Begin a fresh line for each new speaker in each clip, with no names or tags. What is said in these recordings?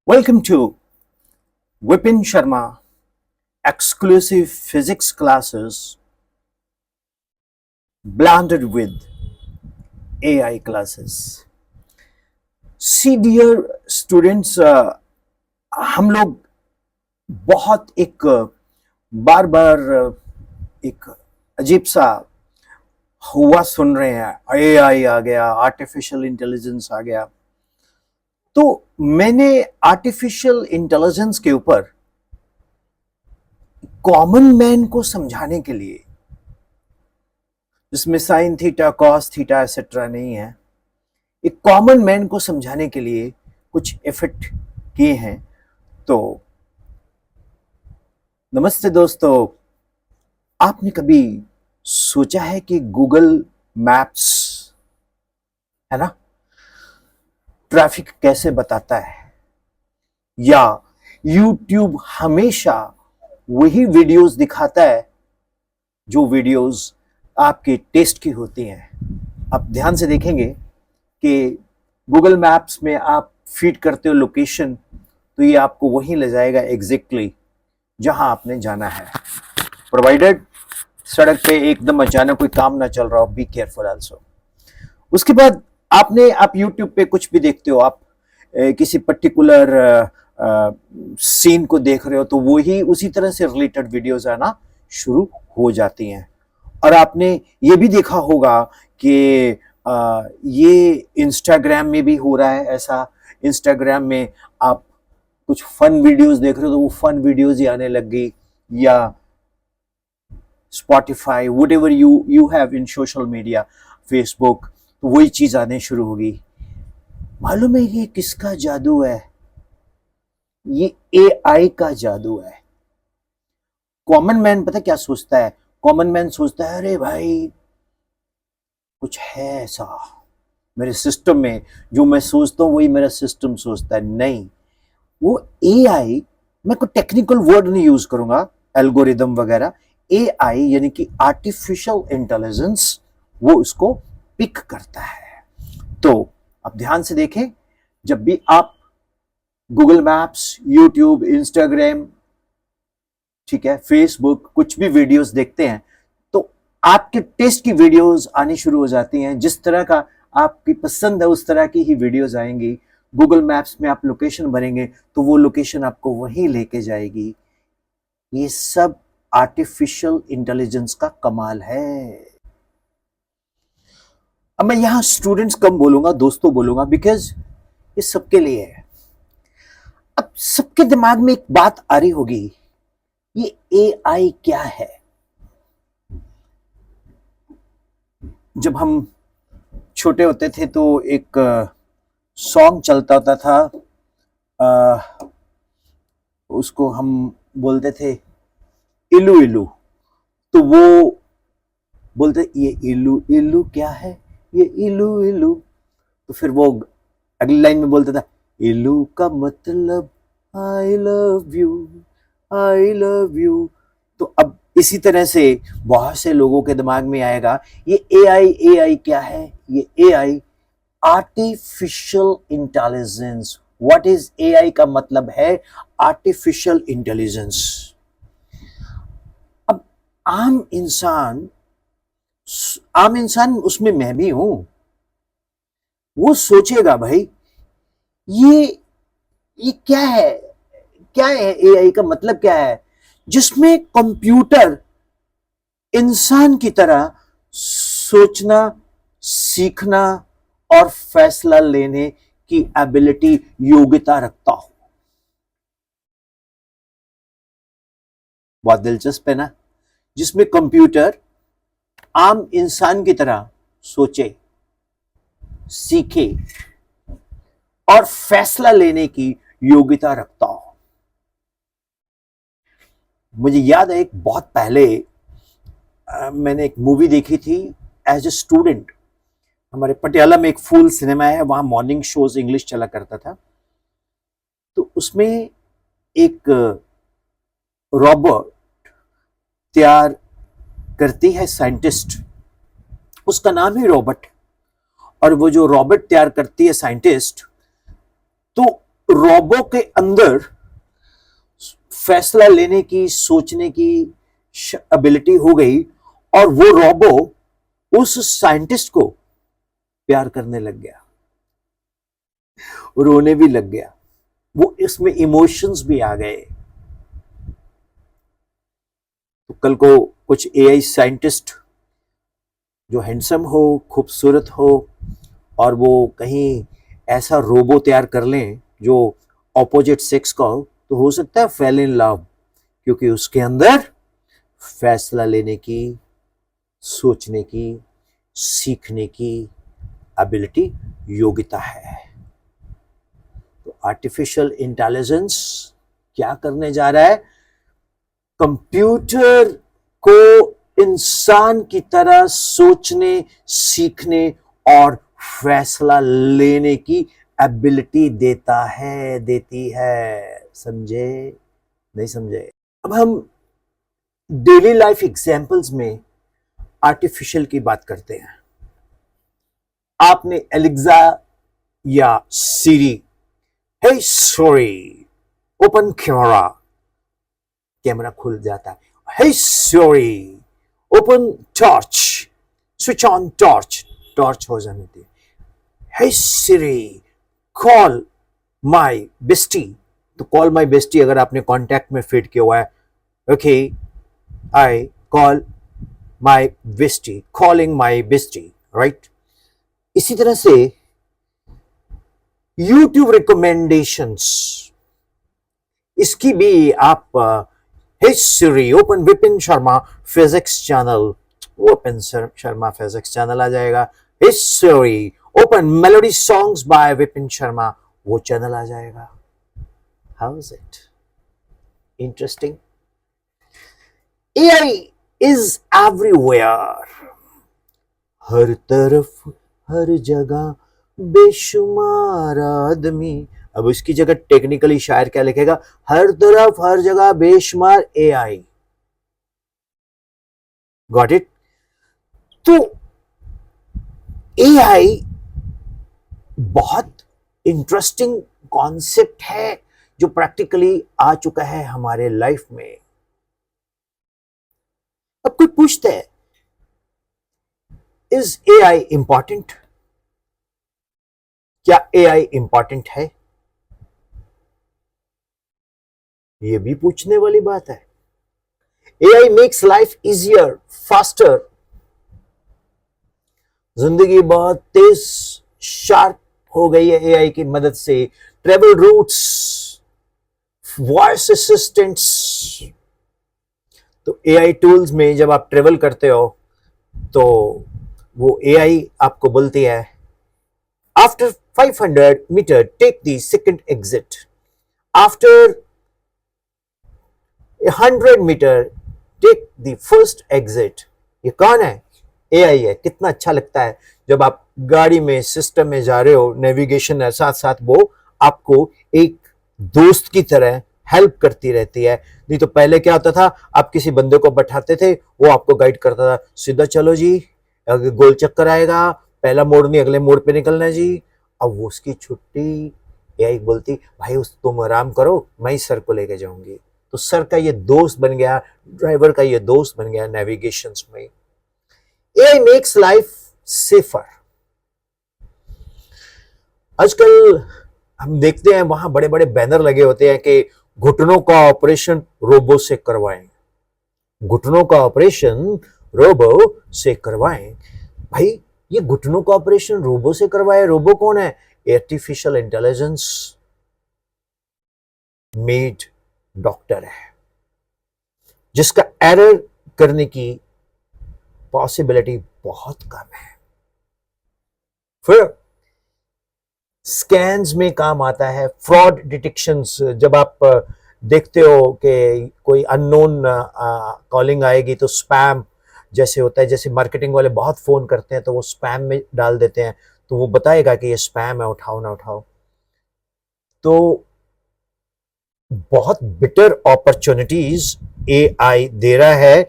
Welcome to Vipin Sharma exclusive physics classes blended with AI classes. See dear students, हम लोग बहुत एक बार बार एक अजीब सा हुआ सुन रहे हैं। एआई आ गया, आर्टिफिशियल इंटेलिजेंस आ गया। तो मैंने आर्टिफिशियल इंटेलिजेंस के ऊपर कॉमन मैन को समझाने के लिए, जिसमें sine theta cos theta etcetera नहीं है, एक कॉमन मैन को समझाने के लिए कुछ इफेक्ट किए हैं। तो नमस्ते दोस्तों, आपने कभी सोचा है कि गूगल मैप्स है ना, ट्रैफिक कैसे बताता है, या यूट्यूब हमेशा वही वीडियोस दिखाता है जो वीडियोस आपके टेस्ट की होती हैं। आप ध्यान से देखेंगे कि गूगल मैप्स में आप फीड करते हो लोकेशन, तो ये आपको वहीं ले जाएगा एग्जैक्टली जहां आपने जाना है, प्रोवाइडेड सड़क पे एकदम अचानक कोई काम ना चल रहा हो। Be careful also. उसके बाद आप यूट्यूब पे कुछ भी देखते हो, आप किसी पर्टिकुलर सीन को देख रहे हो, तो वही उसी तरह से रिलेटेड वीडियोस आना शुरू हो जाती हैं। और आपने ये भी देखा होगा कि ये इंस्टाग्राम में भी हो रहा है ऐसा। इंस्टाग्राम में आप कुछ फन वीडियोस देख रहे हो तो वो फन वीडियोस ही आने लग गई, या Spotify whatever you have in social media, Facebook, तो वही चीज आने शुरू होगी। मालूम है ये किसका जादू है? ये एआई का जादू है। कॉमन मैन पता क्या सोचता है? कॉमन मैन सोचता है अरे भाई कुछ है ऐसा मेरे सिस्टम में, जो मैं सोचता हूं वही मेरा सिस्टम सोचता है। नहीं, वो एआई, मैं कोई टेक्निकल वर्ड नहीं यूज करूंगा, एल्गोरिदम वगैरह। एआई यानी कि आर्टिफिशियल इंटेलिजेंस, वो उसको पिक करता है। तो आप ध्यान से देखें, जब भी आप गूगल मैप्स, यूट्यूब, इंस्टाग्राम, ठीक है, फेसबुक, कुछ भी वीडियोस देखते हैं, तो आपके टेस्ट की वीडियोस आनी शुरू हो जाती हैं। जिस तरह का आपकी पसंद है उस तरह की ही वीडियोस आएंगी। गूगल मैप्स में आप लोकेशन भरेंगे तो वो लोकेशन आपको वहीं लेके जाएगी। ये सब आर्टिफिशियल इंटेलिजेंस का कमाल है। अब मैं यहां स्टूडेंट्स कम बोलूंगा, दोस्तों बोलूंगा, बिकॉज ये सबके लिए है। अब सबके दिमाग में एक बात आ रही होगी, ये एआई क्या है? जब हम छोटे होते थे तो एक सॉन्ग चलता होता था, उसको हम बोलते थे इलू इलू। तो वो बोलते ये इलू इलू क्या है, ये इलू इलू। तो फिर वो अगली लाइन में बोलता था इलू का मतलब I love you, I love you. तो अब इसी तरह से बहुत से लोगों के दिमाग में आएगा ये एआई। एआई क्या है? ये AI artificial intelligence. What is AI का मतलब है आर्टिफिशियल इंटेलिजेंस। अब आम इंसान उसमें मैं भी हूं, वो सोचेगा भाई ये क्या है? क्या है एआई का मतलब क्या है? जिसमें कंप्यूटर इंसान की तरह सोचना, सीखना और फैसला लेने की एबिलिटी, योग्यता रखता हो। बहुत दिलचस्प है ना? जिसमें कंप्यूटर आम इंसान की तरह सोचे, सीखे और फैसला लेने की योग्यता रखता हो। मुझे याद है एक बहुत पहले मैंने एक मूवी देखी थी एज ए स्टूडेंट। हमारे पटियाला में एक फूल सिनेमा है, वहां मॉर्निंग शोज इंग्लिश चला करता था। तो उसमें एक रॉबोट तैयार करती है साइंटिस्ट, उसका नाम है रॉबर्ट। और वो जो रॉबोट तैयार करती है साइंटिस्ट, तो रोबो के अंदर फैसला लेने की, सोचने की एबिलिटी हो गई और वो रोबो उस साइंटिस्ट को प्यार करने लग गया, रोने भी लग गया, वो इसमें इमोशंस भी आ गए। तो कल को कुछ एआई साइंटिस्ट जो हैंडसम हो, खूबसूरत हो, और वो कहीं ऐसा रोबो तैयार कर लें जो ऑपोजिट सेक्स का हो, तो हो सकता है फेल इन लव, क्योंकि उसके अंदर फैसला लेने की, सोचने की, सीखने की एबिलिटी, योग्यता है। तो आर्टिफिशियल इंटेलिजेंस क्या करने जा रहा है? कंप्यूटर को इंसान की तरह सोचने, सीखने और फैसला लेने की एबिलिटी देता है, देती है। समझे? नहीं समझे? अब हम डेली लाइफ एग्जाम्पल्स में आर्टिफिशियल की बात करते हैं। आपने एलेक्सा या Siri, hey sorry open camera, camera खुल जाता है। Hey sorry open torch, switch on torch, torch हो जाने दी। Hey Siri call my bestie, तो कॉल माय बेस्टी अगर आपने कॉन्टैक्ट में फीड किया हुआ है, okay I call my bestie, calling my bestie, right. इसी तरह से YouTube रिकमेंडेशंस, इसकी भी आप हे Siri open Vipin Sharma physics channel, Vipin Sharma physics channel आ जाएगा। Hey Siri open melody songs by Vipin Sharma, वो चैनल आ जाएगा। How is it interesting? AI is everywhere, हर तरफ हर जगह बेशुमार आदमी। अब इसकी जगह टेक्निकली शायर क्या लिखेगा? हर तरफ हर जगह बेशुमार AI। Got it? तो AI बहुत इंटरेस्टिंग कॉन्सेप्ट है जो प्रैक्टिकली आ चुका है हमारे लाइफ में। अब कोई पूछता है, इज AI इंपॉर्टेंट? क्या AI इंपॉर्टेंट है? यह भी पूछने वाली बात है। AI makes life easier, faster, जिंदगी बहुत तेज शार्प हो गई है AI की मदद से। ट्रेवल रूट्स, वॉइस असिस्टेंट्स, तो AI टूल्स में जब आप ट्रेवल करते हो तो वो AI आपको बोलती है, after 500 metre take the second exit, after 100 metre take the first exit. ये कौन है? AI है। कितना अच्छा लगता है जब आप गाड़ी में सिस्टम में जा रहे हो, नेविगेशन है, साथ साथ वो आपको एक दोस्त की तरह हेल्प करती रहती है। नहीं तो पहले क्या होता था, आप किसी बंदे को बैठाते थे, वो आपको गाइड करता था, सीधा चलो जी, गोल चक्कर आएगा, पहला मोड़ नहीं अगले मोड़ पे निकलना जी। अब वो उसकी छुट्टी, AI बोलती भाई तुम आराम करो, मैं ही सर को लेके जाऊंगी। तो सर का ये दोस्त बन गया, ड्राइवर का ये दोस्त बन गया नेविगेशन में। AI makes life safer. आजकल हम देखते हैं वहां बड़े बड़े बैनर लगे होते हैं कि घुटनों का ऑपरेशन रोबो से करवाएं, घुटनों का ऑपरेशन रोबो से करवाएं। भाई ये घुटनों का ऑपरेशन रोबो से करवाए, रोबो कौन है? आर्टिफिशियल इंटेलिजेंस मेड डॉक्टर है, जिसका एरर करने की पॉसिबिलिटी बहुत कम है। फिर स्कैन्स में काम आता है, फ्रॉड डिटेक्शंस। जब आप देखते हो कि कोई अननोन कॉलिंग आएगी तो स्पैम जैसे होता है, जैसे मार्केटिंग वाले बहुत फोन करते हैं तो वो स्पैम में डाल देते हैं, तो वो बताएगा कि ये स्पैम है, उठाओ ना उठाओ। तो बहुत बिटर अपॉर्चुनिटीज AI दे रहा है।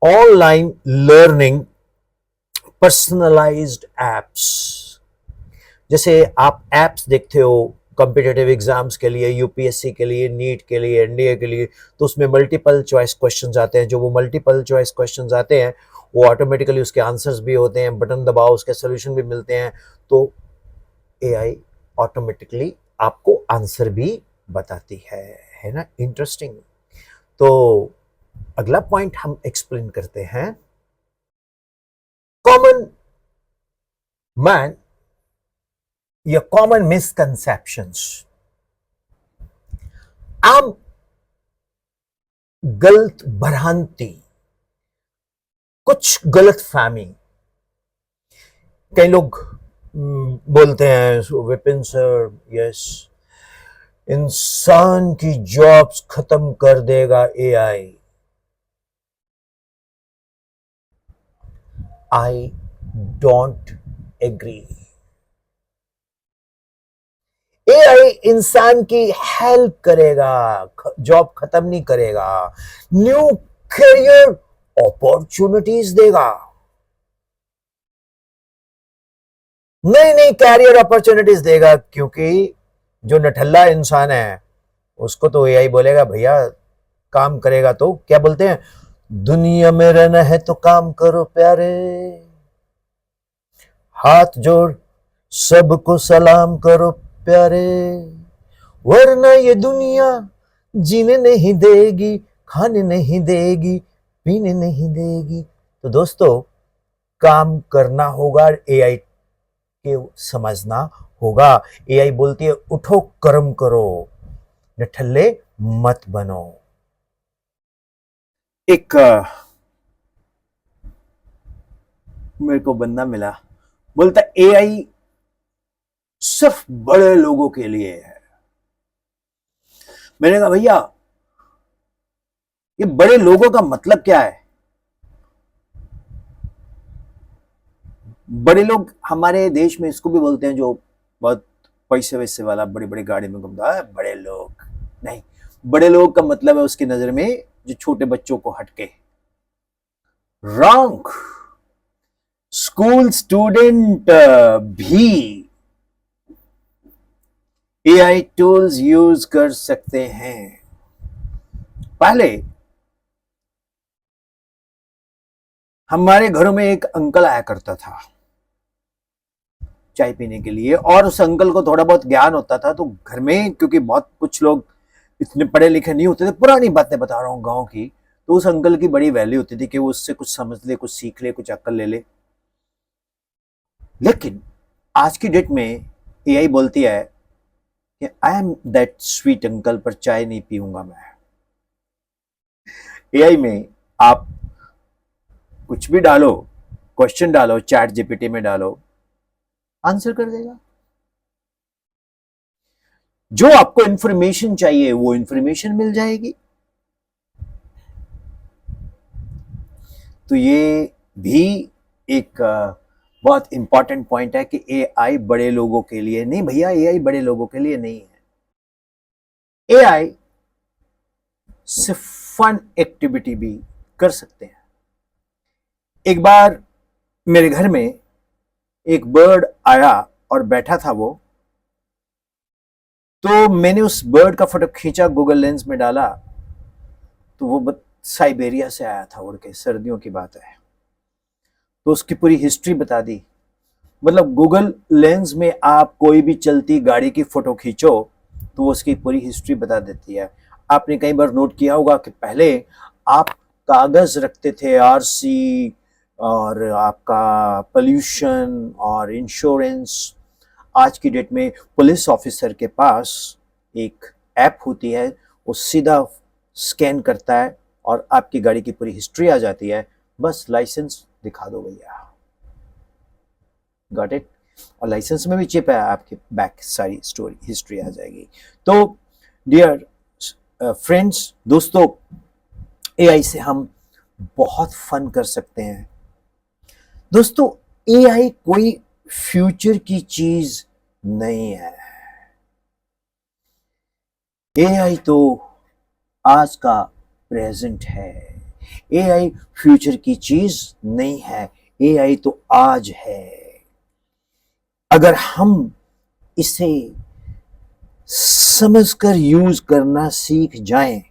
ऑनलाइन लर्निंग, पर्सनलाइज्ड एप्स, जैसे आप एप्स देखते हो कॉम्पिटिटिव एग्जाम्स के लिए, यूपीएससी के लिए, नीट के लिए, एनडीए के लिए, तो उसमें मल्टीपल चॉइस क्वेश्चंस आते हैं। जो वो मल्टीपल चॉइस क्वेश्चंस आते हैं वो ऑटोमेटिकली उसके आंसर्स भी होते हैं, बटन दबाओ उसके सोल्यूशन भी मिलते हैं, तो एआई ऑटोमेटिकली आपको आंसर भी बताती है ना। इंटरेस्टिंग। तो अगला पॉइंट हम एक्सप्लेन करते हैं, कॉमन मैन या कॉमन मिसकंसेप्शंस, आम गलत भ्रांति, कुछ गलत फहमी। कई लोग बोलते हैं, विपिन सर, यस, इंसान की जॉब्स खत्म कर देगा AI. I don't agree. AI इंसान की हेल्प करेगा, जॉब खत्म नहीं करेगा, न्यू करियर अपॉर्चुनिटीज देगा, नई नई कैरियर अपॉर्चुनिटीज देगा। क्योंकि जो नठल्ला इंसान है उसको तो एआई बोलेगा भैया काम करेगा, तो क्या बोलते हैं, दुनिया में रहना है तो काम करो प्यारे, हाथ जोड़ सबको सलाम करो प्यारे, वरना ये दुनिया जीने नहीं देगी, खाने नहीं देगी, पीने नहीं देगी। तो दोस्तों काम करना होगा, एआई के समझना होगा। एआई बोलती है उठो कर्म करो, नठल्ले मत बनो। एक मेरे को बंदा मिला, बोलता एआई सिर्फ बड़े लोगों के लिए है। मैंने कहा भैया ये बड़े लोगों का मतलब क्या है? बड़े लोग हमारे देश में इसको भी बोलते हैं जो बहुत पैसे वैसे वाला बड़ी बड़ी गाड़ी में घूमता है, बड़े लोग नहीं। बड़े लोग का मतलब है उसकी नजर में जो छोटे बच्चों को हटके। रॉन्ग। स्कूल स्टूडेंट भी एआई टूल्स यूज कर सकते हैं। पहले हमारे घरों में एक अंकल आया करता था चाय पीने के लिए, और उस अंकल को थोड़ा बहुत ज्ञान होता था, तो घर में क्योंकि बहुत कुछ लोग इतने पढ़े लिखे नहीं होते थे, पुरानी बातें बता रहा हूँ गांव की, तो उस अंकल की बड़ी वैल्यू होती थी कि वो उससे कुछ समझ ले, कुछ सीख ले, कुछ अक्ल ले ले। लेकिन आज की डेट में एआई बोलती है कि I am that sweet uncle, पर चाय नहीं पीऊंगा मैं। एआई में आप कुछ भी डालो, क्वेश्चन डालो, चैट जीपीटी में डालो, आंसर कर देगा। जो आपको इंफॉर्मेशन चाहिए वो इंफॉर्मेशन मिल जाएगी। तो ये भी एक बहुत इंपॉर्टेंट पॉइंट है कि एआई बड़े लोगों के लिए नहीं। भैया एआई बड़े लोगों के लिए नहीं है। एआई सिर्फ फन एक्टिविटी भी कर सकते हैं। एक बार मेरे घर में एक बर्ड आया और बैठा था वो, तो मैंने उस बर्ड का फोटो खींचा, गूगल लेंस में डाला, तो वो साइबेरिया से आया था उड़ के, सर्दियों की बात है। तो उसकी पूरी हिस्ट्री बता दी। मतलब गूगल लेंस में आप कोई भी चलती गाड़ी की फोटो खींचो तो वो उसकी पूरी हिस्ट्री बता देती है। आपने कई बार नोट किया होगा कि पहले आप कागज रखते थे, आरसी और आपका पोल्यूशन और इंश्योरेंस। आज की डेट में पुलिस ऑफिसर के पास एक ऐप होती है, वो सीधा स्कैन करता है और आपकी गाड़ी की पूरी हिस्ट्री आ जाती है। बस लाइसेंस दिखा दो भैया, गॉट इट। और लाइसेंस में भी चिप है, आपके बैक सारी स्टोरी हिस्ट्री आ जाएगी। तो डियर फ्रेंड्स, दोस्तों, एआई से हम बहुत फन कर सकते हैं। दोस्तों एआई कोई फ्यूचर की चीज नहीं है। एआई तो आज का प्रेजेंट है। एआई फ्यूचर की चीज नहीं है, एआई तो आज है। अगर हम इसे समझकर यूज करना सीख जाएं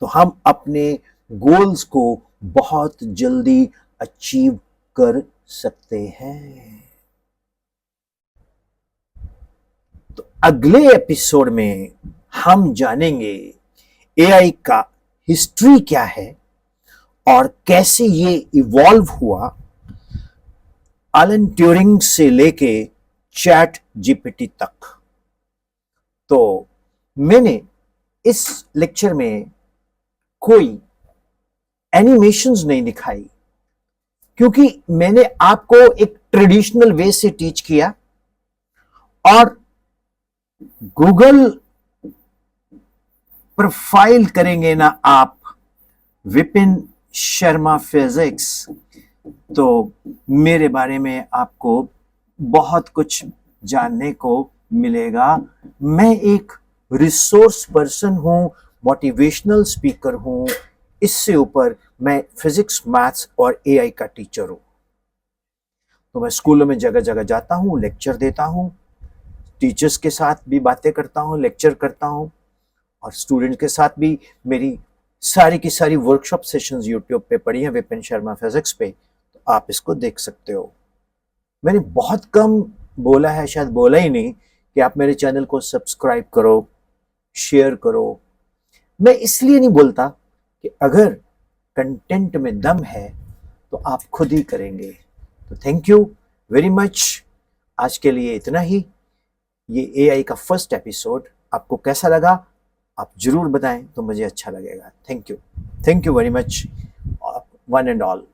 तो हम अपने गोल्स को बहुत जल्दी अचीव कर सकते हैं। तो अगले एपिसोड में हम जानेंगे एआई का हिस्ट्री क्या है और कैसे ये इवॉल्व हुआ एलन ट्यूरिंग से लेके चैट जीपीटी तक। तो मैंने इस लेक्चर में कोई एनिमेशंस नहीं दिखाई क्योंकि मैंने आपको एक ट्रेडिशनल वे से टीच किया और गूगल प्रोफाइल करेंगे ना आप विपिन शर्मा फिजिक्स तो मेरे बारे में आपको बहुत कुछ जानने को मिलेगा। मैं एक रिसोर्स पर्सन हूं, मोटिवेशनल स्पीकर हूं, इससे ऊपर मैं फिजिक्स, मैथ्स और एआई का टीचर हूं। तो मैं स्कूलों में जगह जगह जाता हूं, लेक्चर देता हूं, टीचर्स के साथ भी बातें करता हूं, लेक्चर करता हूं और स्टूडेंट के साथ भी मेरी सारी की सारी वर्कशॉप सेशंस यूट्यूब पे पड़ी हैं विपिन शर्मा फिजिक्स पे, तो आप इसको देख सकते हो। मैंने बहुत कम बोला है, शायद बोला ही नहीं, कि आप मेरे चैनल को सब्सक्राइब करो, शेयर करो। मैं इसलिए नहीं बोलता कि अगर कंटेंट में दम है तो आप खुद ही करेंगे। तो थैंक यू वेरी मच। आज के लिए इतना ही। ये एआई का फर्स्ट एपिसोड आपको कैसा लगा आप जरूर बताएं तो मुझे अच्छा लगेगा। Thank you very much one and all.